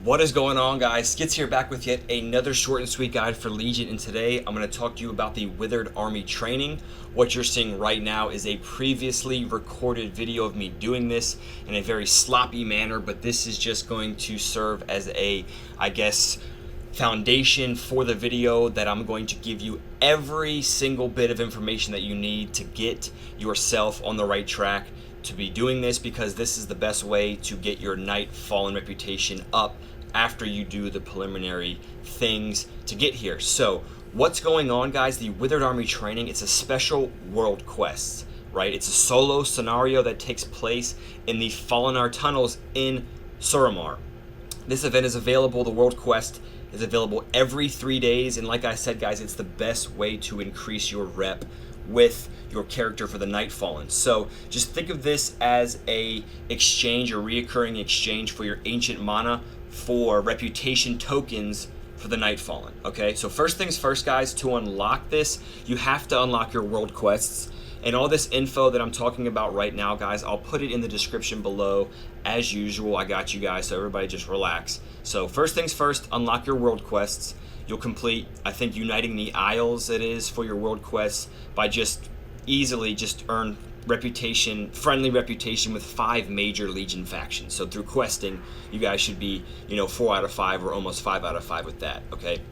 What is going on, guys? Skits here, back with yet another short and sweet guide for Legion, and today I'm going to talk to you about the Withered Army training. What you're seeing right now is a previously recorded video of me doing this in a very sloppy manner, but this is just going to serve as a, foundation for the video that I'm going to give you every single bit of information that you need to get yourself on the right track to be doing this, because this is the best way to get your Nightfallen reputation up after you do the preliminary things to get here. So what's going on, guys? The Withered Army training, it's a special world quest, right? It's a solo scenario that takes place in the Fallenar tunnels in Suramar. This event is available, the world quest is available every 3 days, and like I said, guys, it's the best way to increase your rep with your character for the Nightfallen. So just think of this as a exchange, a reoccurring exchange for your ancient mana for reputation tokens for the Nightfallen. Okay, so first things first, guys, to unlock this, you have to unlock your world quests. And all this info that I'm talking about right now, guys, I'll put it in the description below as usual. I got you guys, so everybody just relax. So first things first, unlock your world quests. You'll complete, I think, Uniting the Isles it is for your world quests by just easily just earn reputation, friendly reputation with 5 major Legion factions. So through questing, you guys should be, 4 out of 5 or almost 5 out of 5 with that, okay?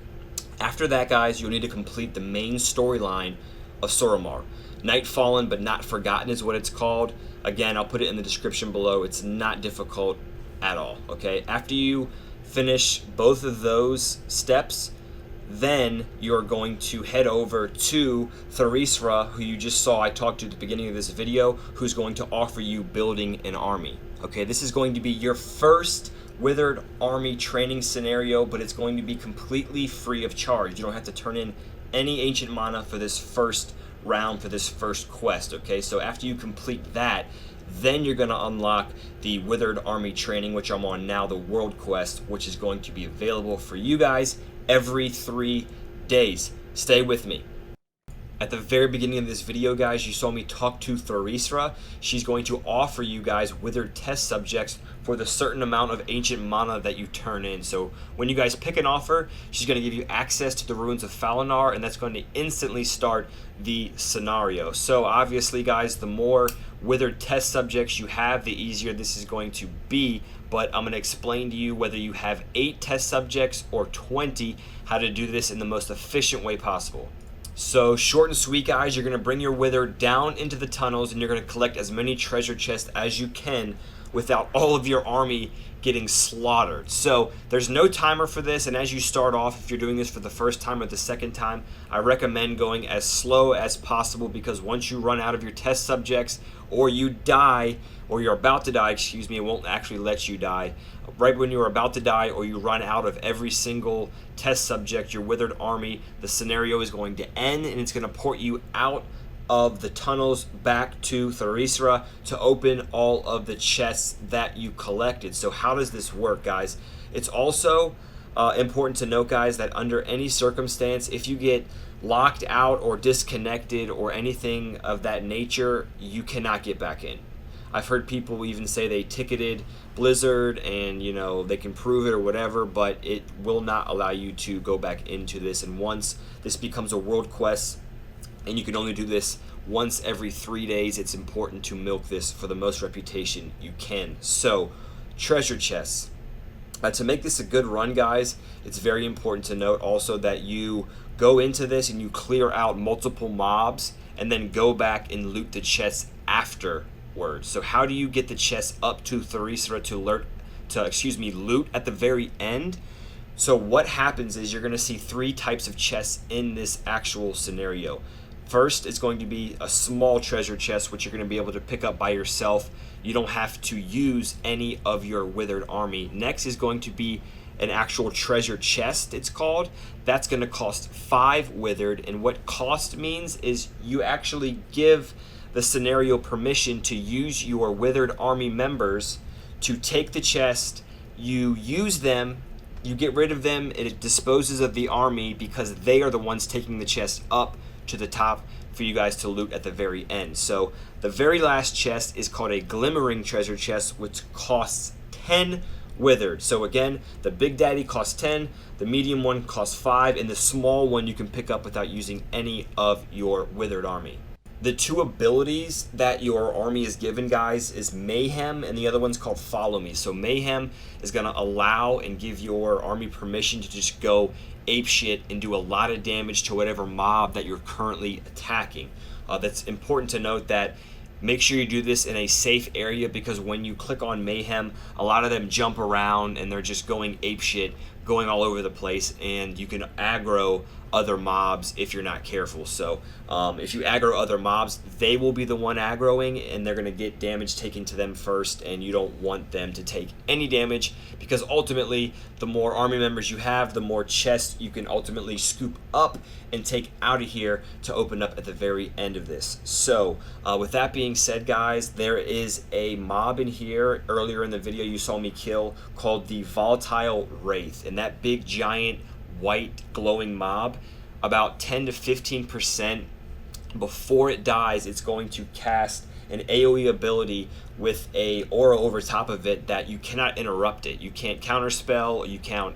After that, guys, you'll need to complete the main storyline of Suramar. Nightfallen but Not Forgotten is what it's called. Again, I'll put it in the description below. It's not difficult at all, okay? After you finish both of those steps, then you're going to head over to Therisra, who you just saw I talked to at the beginning of this video, who's going to offer you building an army. Okay, this is going to be your first Withered Army training scenario, but it's going to be completely free of charge. You don't have to turn in any ancient mana for this first round, for this first quest. Okay, so after you complete that, then you're going to unlock the Withered Army training, which I'm on now, the world quest, which is going to be available for you guys every 3 days. Stay with me. At the very beginning of this video, guys, you saw me talk to Therisra. She's going to offer you guys withered test subjects for the certain amount of ancient mana that you turn in. So when you guys pick an offer, she's going to give you access to the ruins of Fallenar, and that's going to instantly start the scenario. So obviously, guys, the more withered test subjects you have, the easier this is going to be. But I'm going to explain to you, whether you have 8 test subjects or 20, how to do this in the most efficient way possible. So short and sweet, guys, you're going to bring your Wither down into the tunnels, and you're going to collect as many treasure chests as you can without all of your army getting slaughtered. So there's no timer for this, and as you start off, if you're doing this for the first time or the second time, I recommend going as slow as possible, because once you run out of your test subjects, or you die, or you're about to die, excuse me, it won't actually let you die. Right when you're about to die, or you run out of every single test subject, your Withered Army, the scenario is going to end, and it's going to port you out of the tunnels back to Therisra to open all of the chests that you collected. So how does this work, guys? It's also important to note, guys, that under any circumstance, if you get locked out or disconnected or anything of that nature, you cannot get back in. I've heard people even say they ticketed Blizzard and they can prove it or whatever, but it will not allow you to go back into this. And once this becomes a world quest, and you can only do this once every 3 days, it's important to milk this for the most reputation you can. So treasure chests. To make this a good run, guys, it's very important to note also that you go into this and you clear out multiple mobs and then go back and loot the chests afterwards. So how do you get the chests up to Therisra to loot at the very end? So what happens is you're going to see 3 types of chests in this actual scenario. First, it's going to be a small treasure chest, which you're going to be able to pick up by yourself. You don't have to use any of your Withered Army. Next is going to be an actual treasure chest, it's called. That's going to cost 5 withered, and what cost means is you actually give the scenario permission to use your Withered Army members to take the chest. You use them, you get rid of them, and it disposes of the army, because they are the ones taking the chest up to the top for you guys to loot at the very end. So the very last chest is called a Glimmering treasure chest, which costs 10 Withered. So again, the Big Daddy costs 10, the medium one costs 5, and the small one you can pick up without using any of your Withered army. The two abilities that your army is given, guys, is Mayhem, and the other one's called Follow Me. So Mayhem is going to allow and give your army permission to just go apeshit and do a lot of damage to whatever mob that you're currently attacking. That's important to note that make sure you do this in a safe area, because when you click on Mayhem, a lot of them jump around and they're just going apeshit, going all over the place, and you can aggro other mobs if you're not careful. So if you aggro other mobs, they will be the one aggroing, and they're going to get damage taken to them first, and you don't want them to take any damage, because ultimately the more army members you have, the more chests you can ultimately scoop up and take out of here to open up at the very end of this. So with that being said, guys, there is a mob in here earlier in the video you saw me kill called the Volatile Wraith, and that big giant white glowing mob, about 10 to 15% before it dies, it's going to cast an AoE ability with a aura over top of it that you cannot interrupt it. You can't counterspell, you can't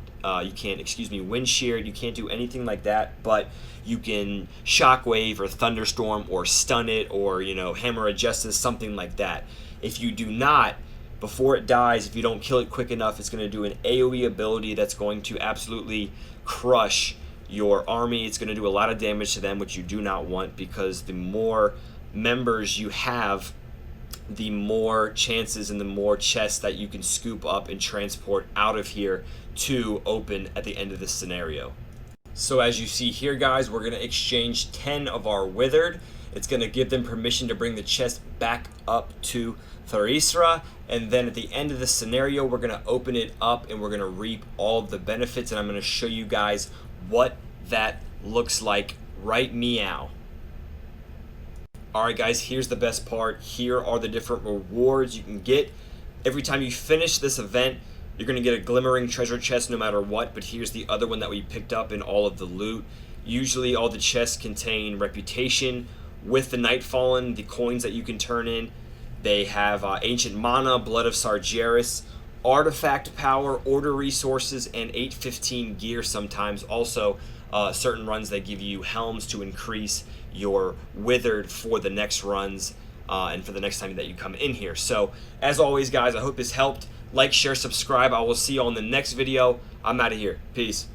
wind shear, you can't do anything like that, but you can shockwave or thunderstorm or stun it, or hammer of justice, something like that. If you do not, before it dies, if you don't kill it quick enough, it's going to do an AoE ability that's going to absolutely crush your army. It's going to do a lot of damage to them, which you do not want, because the more members you have, the more chances and the more chests that you can scoop up and transport out of here to open at the end of this scenario. So as you see here, guys, we're going to exchange 10 of our Withered. It's going to give them permission to bring the chest back up to Tharisra, and then at the end of the scenario, we're going to open it up and we're going to reap all of the benefits, and I'm going to show you guys what that looks like right meow. Alright guys, here's the best part. Here are the different rewards you can get. Every time you finish this event, you're going to get a Glimmering treasure chest no matter what, but here's the other one that we picked up in all of the loot. Usually all the chests contain reputation. With the Nightfallen, the coins that you can turn in, they have Ancient Mana, Blood of Sargeras, Artifact Power, Order Resources, and 815 gear sometimes. Also, certain runs they give you helms to increase your Withered for the next runs and for the next time that you come in here. So, as always, guys, I hope this helped. Like, share, subscribe. I will see you on the next video. I'm out of here. Peace.